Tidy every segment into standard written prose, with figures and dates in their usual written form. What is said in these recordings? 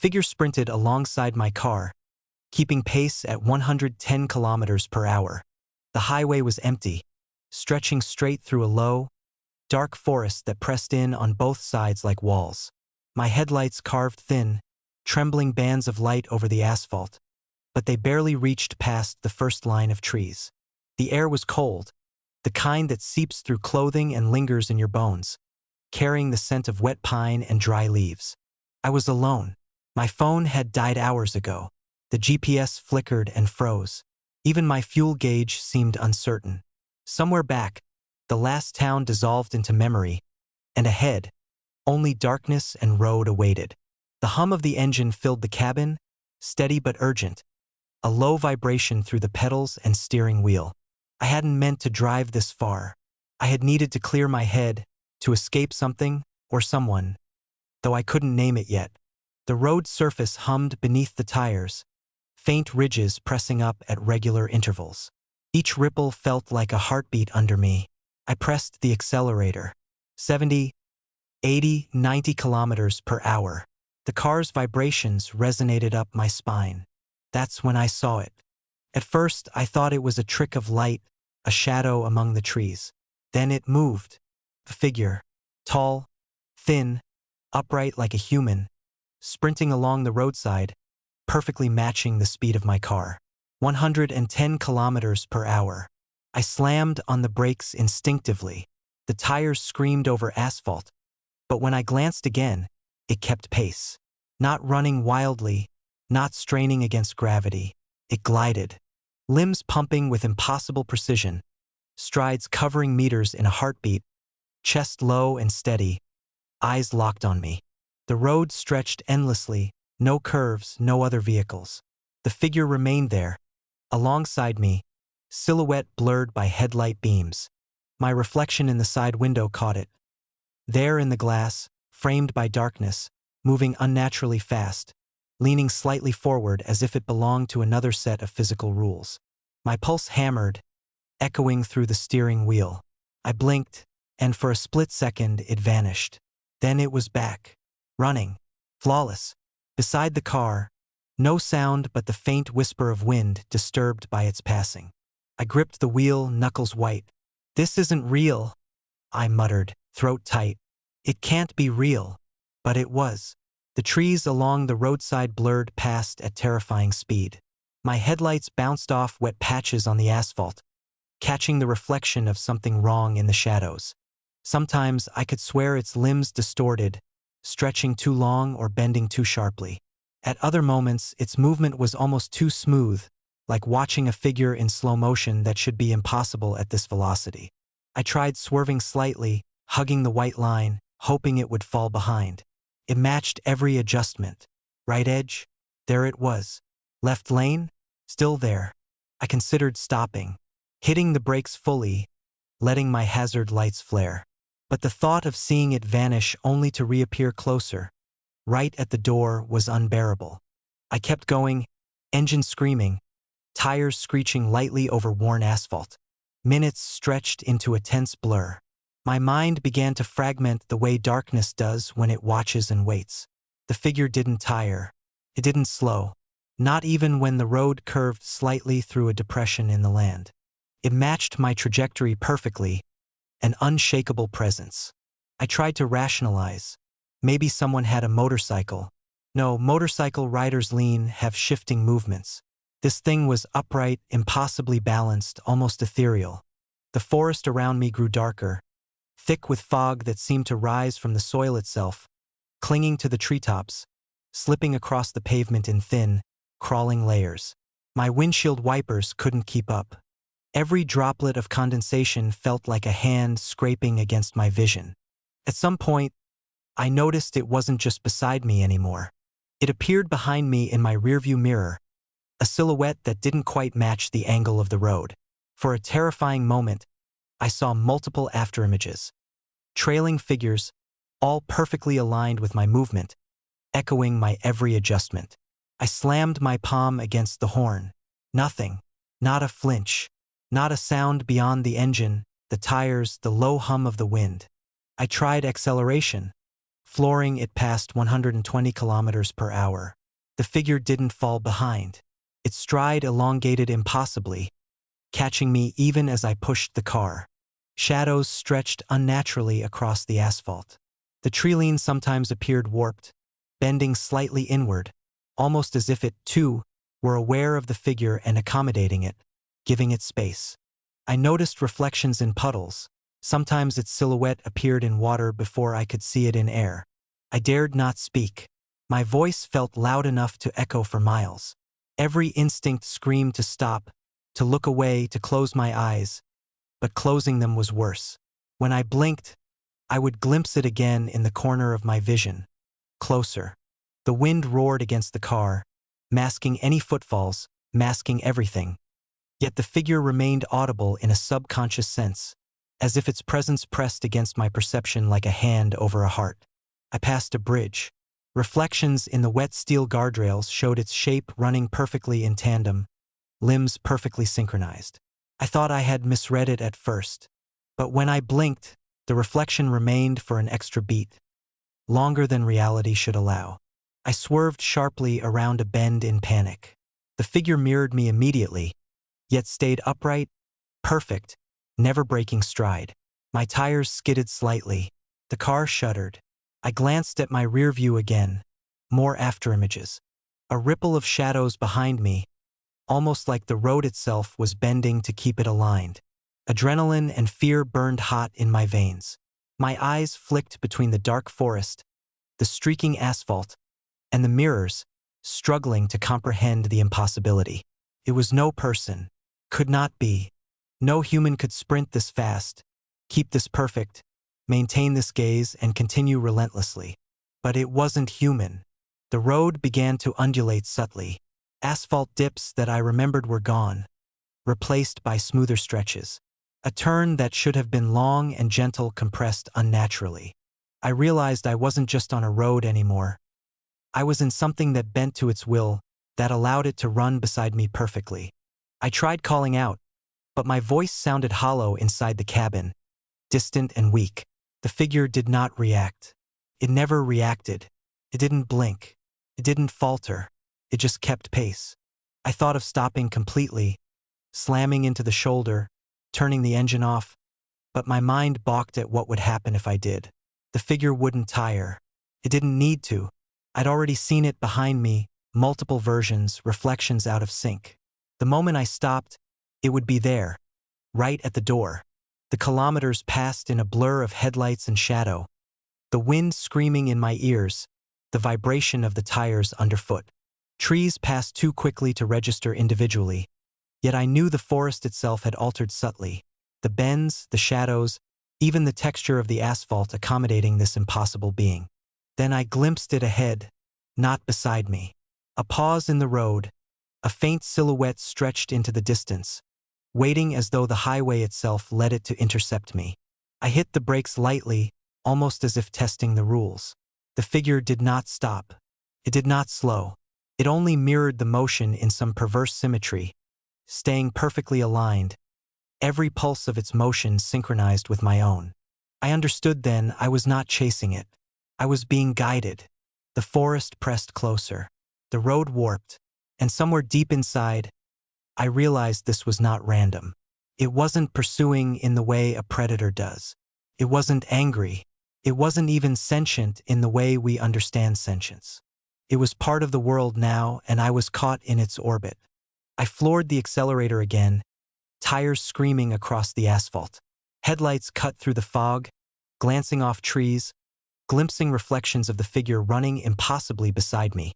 figure sprinted alongside my car, keeping pace at 110 kilometers per hour. The highway was empty, stretching straight through a low, dark forest that pressed in on both sides like walls. My headlights carved thin, trembling bands of light over the asphalt, but they barely reached past the first line of trees. The air was cold, the kind that seeps through clothing and lingers in your bones, carrying the scent of wet pine and dry leaves. I was alone. My phone had died hours ago. The GPS flickered and froze. Even my fuel gauge seemed uncertain. Somewhere back, the last town dissolved into memory, and ahead, only darkness and road awaited. The hum of the engine filled the cabin, steady but urgent, a low vibration through the pedals and steering wheel. I hadn't meant to drive this far. I had needed to clear my head, to escape something or someone, though I couldn't name it yet. The road surface hummed beneath the tires, faint ridges pressing up at regular intervals. Each ripple felt like a heartbeat under me. I pressed the accelerator. 70, 80, 90 kilometers per hour. The car's vibrations resonated up my spine. That's when I saw it. At first, I thought it was a trick of light, a shadow among the trees. Then it moved. A figure, tall, thin, upright like a human, sprinting along the roadside, perfectly matching the speed of my car. 110 kilometers per hour. I slammed on the brakes instinctively. The tires screamed over asphalt, but when I glanced again, it kept pace. Not running wildly, not straining against gravity. It glided, limbs pumping with impossible precision, strides covering meters in a heartbeat, chest low and steady, eyes locked on me. The road stretched endlessly, no curves, no other vehicles. The figure remained there, alongside me, silhouette blurred by headlight beams. My reflection in the side window caught it. There in the glass, framed by darkness, moving unnaturally fast, leaning slightly forward as if it belonged to another set of physical rules. My pulse hammered, echoing through the steering wheel. I blinked, and for a split second it vanished. Then it was back, running, flawless, beside the car, no sound but the faint whisper of wind disturbed by its passing. I gripped the wheel, knuckles white. "This isn't real," I muttered, throat tight. It can't be real. But it was. The trees along the roadside blurred past at terrifying speed. My headlights bounced off wet patches on the asphalt, catching the reflection of something wrong in the shadows. Sometimes I could swear its limbs distorted, stretching too long or bending too sharply. At other moments, its movement was almost too smooth, like watching a figure in slow motion that should be impossible at this velocity. I tried swerving slightly, hugging the white line, hoping it would fall behind. It matched every adjustment. Right edge? There it was. Left lane? Still there. I considered stopping, hitting the brakes fully, letting my hazard lights flare. But the thought of seeing it vanish only to reappear closer, right at the door, was unbearable. I kept going, engine screaming, tires screeching lightly over worn asphalt. Minutes stretched into a tense blur. My mind began to fragment the way darkness does when it watches and waits. The figure didn't tire. It didn't slow. Not even when the road curved slightly through a depression in the land. It matched my trajectory perfectly, an unshakable presence. I tried to rationalize. Maybe someone had a motorcycle. No, motorcycle riders lean, have shifting movements. This thing was upright, impossibly balanced, almost ethereal. The forest around me grew darker, thick with fog that seemed to rise from the soil itself, clinging to the treetops, slipping across the pavement in thin, crawling layers. My windshield wipers couldn't keep up. Every droplet of condensation felt like a hand scraping against my vision. At some point, I noticed it wasn't just beside me anymore. It appeared behind me in my rearview mirror, a silhouette that didn't quite match the angle of the road. For a terrifying moment, I saw multiple afterimages. Trailing figures, all perfectly aligned with my movement, echoing my every adjustment. I slammed my palm against the horn. Nothing. Not a flinch. Not a sound beyond the engine, the tires, the low hum of the wind. I tried acceleration. flooring it past 120 kilometers per hour. The figure didn't fall behind. Its stride elongated impossibly, catching me even as I pushed the car. Shadows stretched unnaturally across the asphalt. The treeline sometimes appeared warped, bending slightly inward, almost as if it, too, were aware of the figure and accommodating it, giving it space. I noticed reflections in puddles. Sometimes its silhouette appeared in water before I could see it in air. I dared not speak. My voice felt loud enough to echo for miles. Every instinct screamed to stop, to look away, to close my eyes, but closing them was worse. When I blinked, I would glimpse it again in the corner of my vision. Closer. The wind roared against the car, masking any footfalls, masking everything. Yet the figure remained audible in a subconscious sense, as if its presence pressed against my perception like a hand over a heart. I passed a bridge. Reflections in the wet steel guardrails showed its shape running perfectly in tandem, limbs perfectly synchronized. I thought I had misread it at first, but when I blinked, the reflection remained for an extra beat, longer than reality should allow. I swerved sharply around a bend in panic. The figure mirrored me immediately, yet stayed upright, perfect, never breaking stride. My tires skidded slightly. The car shuddered. I glanced at my rear view again. More afterimages. A ripple of shadows behind me, almost like the road itself was bending to keep it aligned. Adrenaline and fear burned hot in my veins. My eyes flicked between the dark forest, the streaking asphalt, and the mirrors, struggling to comprehend the impossibility. It was no person. Could not be. No human could sprint this fast, keep this perfect, maintain this gaze, and continue relentlessly. But it wasn't human. The road began to undulate subtly. Asphalt dips that I remembered were gone, replaced by smoother stretches. A turn that should have been long and gentle compressed unnaturally. I realized I wasn't just on a road anymore. I was in something that bent to its will, that allowed it to run beside me perfectly. I tried calling out, but my voice sounded hollow inside the cabin, distant and weak. The figure did not react. It never reacted. It didn't blink. It didn't falter. It just kept pace. I thought of stopping completely, slamming into the shoulder, turning the engine off, but my mind balked at what would happen if I did. The figure wouldn't tire. It didn't need to. I'd already seen it behind me, multiple versions, reflections out of sync. The moment I stopped, it would be there, right at the door. The kilometers passed in a blur of headlights and shadow, the wind screaming in my ears, the vibration of the tires underfoot. Trees passed too quickly to register individually, yet I knew the forest itself had altered subtly. The bends, the shadows, even the texture of the asphalt accommodating this impossible being. Then I glimpsed it ahead, not beside me. A pause in the road, a faint silhouette stretched into the distance, waiting as though the highway itself led it to intercept me. I hit the brakes lightly, almost as if testing the rules. The figure did not stop. It did not slow. It only mirrored the motion in some perverse symmetry, staying perfectly aligned, every pulse of its motion synchronized with my own. I understood then I was not chasing it. I was being guided. The forest pressed closer. The road warped, and somewhere deep inside, I realized this was not random. It wasn't pursuing in the way a predator does. It wasn't angry. It wasn't even sentient in the way we understand sentience. It was part of the world now, and I was caught in its orbit. I floored the accelerator again, tires screaming across the asphalt. Headlights cut through the fog, glancing off trees, glimpsing reflections of the figure running impossibly beside me.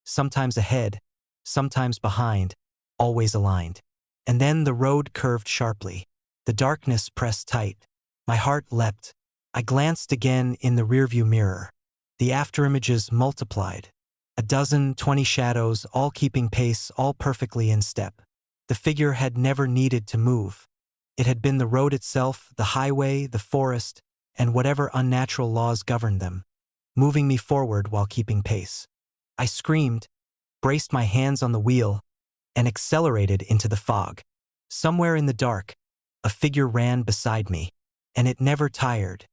Sometimes ahead, sometimes behind, always aligned. And then the road curved sharply. The darkness pressed tight. My heart leapt. I glanced again in the rearview mirror. The afterimages multiplied. 12, 20 shadows, all keeping pace, all perfectly in step. The figure had never needed to move. It had been the road itself, the highway, the forest, and whatever unnatural laws governed them, moving me forward while keeping pace. I screamed, braced my hands on the wheel, and accelerated into the fog. Somewhere in the dark, a figure ran beside me, and it never tired.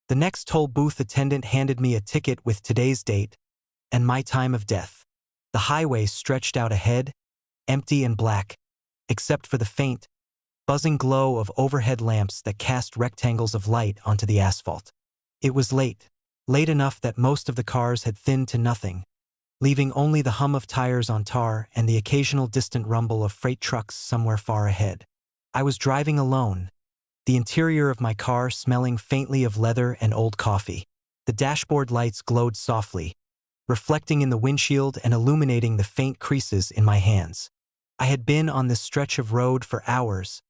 The next toll booth attendant handed me a ticket with today's date and my time of death. The highway stretched out ahead, empty and black, except for the faint, buzzing glow of overhead lamps that cast rectangles of light onto the asphalt. It was late enough that most of the cars had thinned to nothing, leaving only the hum of tires on tar and the occasional distant rumble of freight trucks somewhere far ahead. I was driving alone, the interior of my car smelling faintly of leather and old coffee. The dashboard lights glowed softly, reflecting in the windshield and illuminating the faint creases in my hands. I had been on this stretch of road for hours,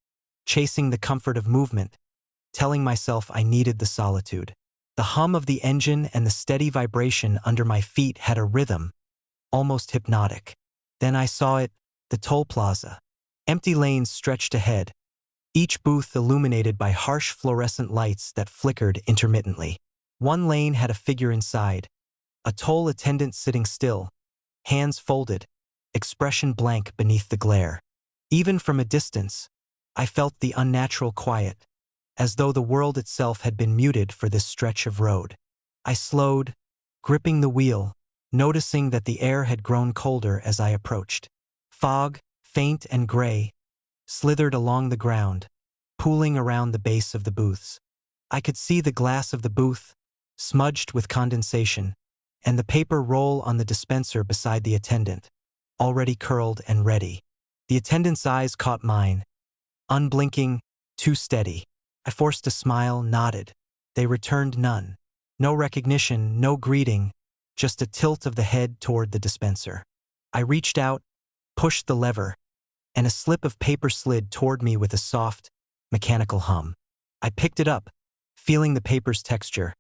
chasing the comfort of movement, telling myself I needed the solitude. The hum of the engine and the steady vibration under my feet had a rhythm, almost hypnotic. Then I saw it, the toll plaza. Empty lanes stretched ahead, each booth illuminated by harsh fluorescent lights that flickered intermittently. One lane had a figure inside, a toll attendant sitting still, hands folded, expression blank beneath the glare. Even from a distance, I felt the unnatural quiet, as though the world itself had been muted for this stretch of road. I slowed, gripping the wheel, noticing that the air had grown colder as I approached. Fog, faint and gray, slithered along the ground, pooling around the base of the booths. I could see the glass of the booth, smudged with condensation, and the paper roll on the dispenser beside the attendant, already curled and ready. The attendant's eyes caught mine, unblinking, too steady. I forced a smile, nodded. They returned none. No recognition, no greeting, just a tilt of the head toward the dispenser. I reached out, pushed the lever, and a slip of paper slid toward me with a soft, mechanical hum. I picked it up, feeling the paper's texture.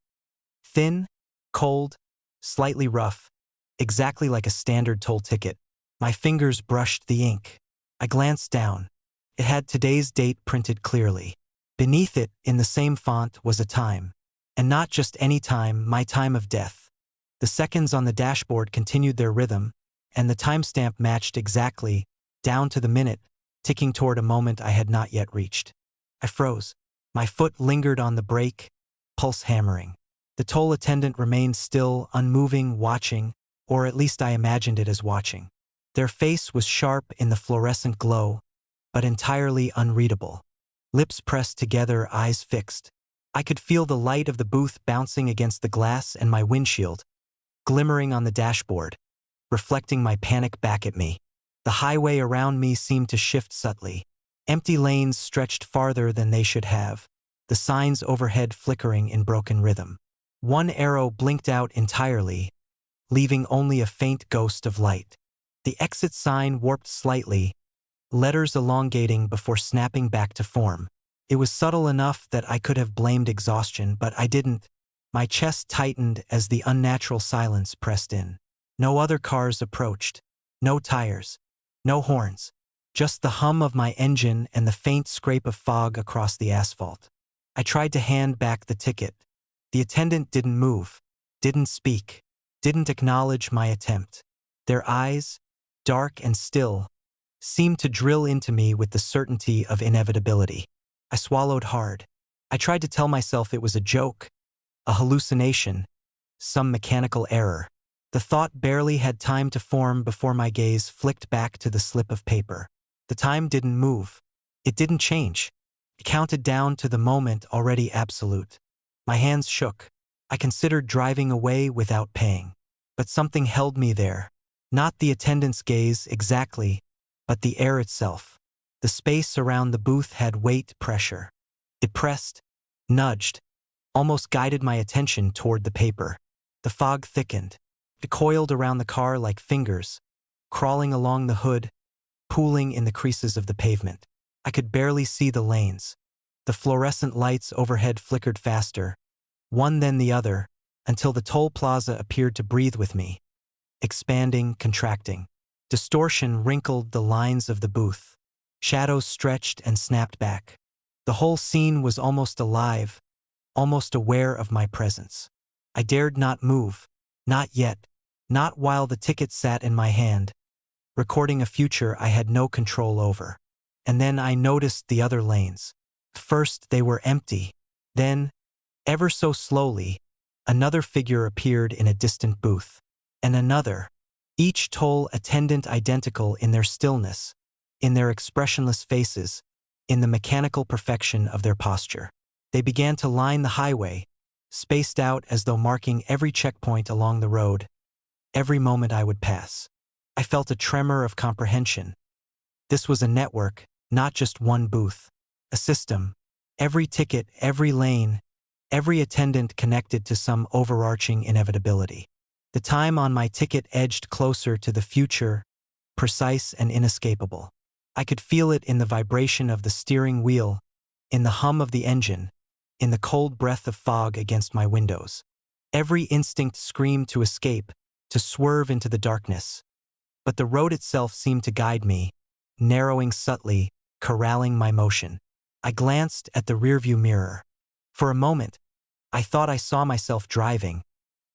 Thin, cold, slightly rough, exactly like a standard toll ticket. My fingers brushed the ink. I glanced down. It had today's date printed clearly. Beneath it, in the same font, was a time. And not just any time, my time of death. The seconds on the dashboard continued their rhythm, and the timestamp matched exactly, down to the minute, ticking toward a moment I had not yet reached. I froze. My foot lingered on the brake, pulse hammering. The toll attendant remained still, unmoving, watching, or at least I imagined it as watching. Their face was sharp in the fluorescent glow, but entirely unreadable. Lips pressed together, eyes fixed. I could feel the light of the booth bouncing against the glass and my windshield, glimmering on the dashboard, reflecting my panic back at me. The highway around me seemed to shift subtly. Empty lanes stretched farther than they should have, the signs overhead flickering in broken rhythm. One arrow blinked out entirely, leaving only a faint ghost of light. The exit sign warped slightly, letters elongating before snapping back to form. It was subtle enough that I could have blamed exhaustion, but I didn't. My chest tightened as the unnatural silence pressed in. No other cars approached. No tires. No horns. Just the hum of my engine and the faint scrape of fog across the asphalt. I tried to hand back the ticket. The attendant didn't move, didn't speak, didn't acknowledge my attempt. Their eyes, dark and still, seemed to drill into me with the certainty of inevitability. I swallowed hard. I tried to tell myself it was a joke, a hallucination, some mechanical error. The thought barely had time to form before my gaze flicked back to the slip of paper. The time didn't move. It didn't change. It counted down to the moment already absolute. My hands shook. I considered driving away without paying. But something held me there. Not the attendant's gaze exactly, but the air itself. The space around the booth had weight, pressure. It pressed, nudged, almost guided my attention toward the paper. The fog thickened. It coiled around the car like fingers, crawling along the hood, pooling in the creases of the pavement. I could barely see the lanes. The fluorescent lights overhead flickered faster, one then the other, until the toll plaza appeared to breathe with me, expanding, contracting. Distortion wrinkled the lines of the booth. Shadows stretched and snapped back. The whole scene was almost alive, almost aware of my presence. I dared not move, not yet, not while the ticket sat in my hand, recording a future I had no control over. And then I noticed the other lanes. First they were empty, then Ever so slowly, another figure appeared in a distant booth, and another, each toll attendant identical in their stillness, in their expressionless faces, in the mechanical perfection of their posture. They began to line the highway, spaced out as though marking every checkpoint along the road, every moment I would pass. I felt a tremor of comprehension. This was a network, not just one booth. A system. Every ticket, every lane, every attendant connected to some overarching inevitability. The time on my ticket edged closer to the future, precise and inescapable. I could feel it in the vibration of the steering wheel, in the hum of the engine, in the cold breath of fog against my windows. Every instinct screamed to escape, to swerve into the darkness. But the road itself seemed to guide me, narrowing subtly, corralling my motion. I glanced at the rearview mirror. For a moment, I thought I saw myself driving,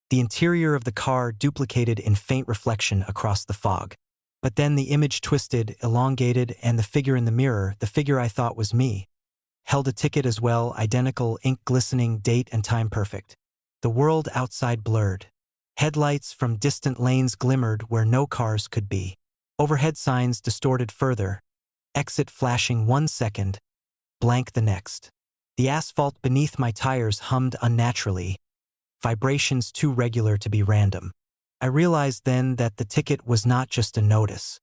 the interior of the car duplicated in faint reflection across the fog. But then the image twisted, elongated, and the figure in the mirror, the figure I thought was me, held a ticket as well, identical, ink glistening, date and time perfect. The world outside blurred. Headlights from distant lanes glimmered where no cars could be. Overhead signs distorted further, exit flashing 1 second, blank the next. The asphalt beneath my tires hummed unnaturally, vibrations too regular to be random. I realized then that the ticket was not just a notice.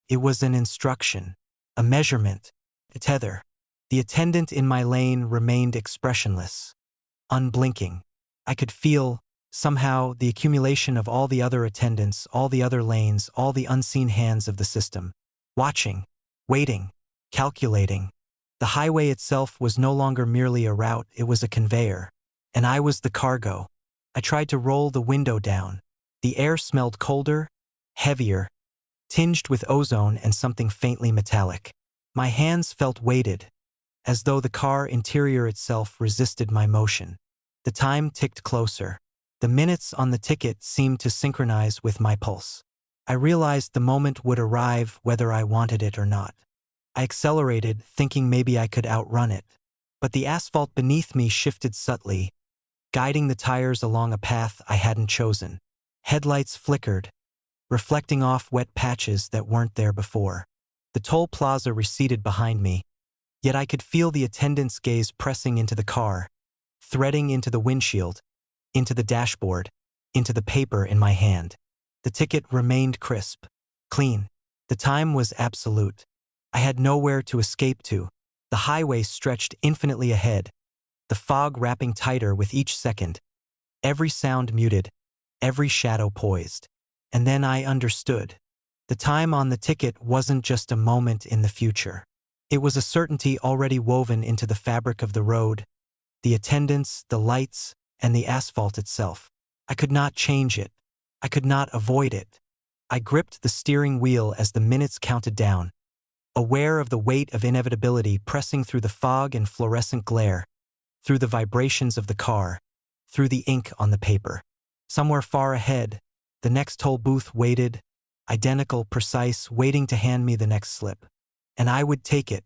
It was an instruction, a measurement, a tether. The attendant in my lane remained expressionless, unblinking. I could feel, somehow, the accumulation of all the other attendants, all the other lanes, all the unseen hands of the system. Watching, waiting, calculating. The highway itself was no longer merely a route, it was a conveyor. And I was the cargo. I tried to roll the window down. The air smelled colder, heavier, tinged with ozone and something faintly metallic. My hands felt weighted, as though the car interior itself resisted my motion. The time ticked closer. The minutes on the ticket seemed to synchronize with my pulse. I realized the moment would arrive whether I wanted it or not. I accelerated, thinking maybe I could outrun it. But the asphalt beneath me shifted subtly, guiding the tires along a path I hadn't chosen. Headlights flickered, reflecting off wet patches that weren't there before. The toll plaza receded behind me, yet I could feel the attendant's gaze pressing into the car, threading into the windshield, into the dashboard, into the paper in my hand. The ticket remained crisp, clean. The time was absolute. I had nowhere to escape to. The highway stretched infinitely ahead, the fog wrapping tighter with each second, every sound muted, every shadow poised. And then I understood. The time on the ticket wasn't just a moment in the future. It was a certainty already woven into the fabric of the road, the attendants, the lights, and the asphalt itself. I could not change it. I could not avoid it. I gripped the steering wheel as the minutes counted down, aware of the weight of inevitability pressing through the fog and fluorescent glare, through the vibrations of the car, through the ink on the paper. Somewhere far ahead, the next toll booth waited, identical, precise, waiting to hand me the next slip. And I would take it,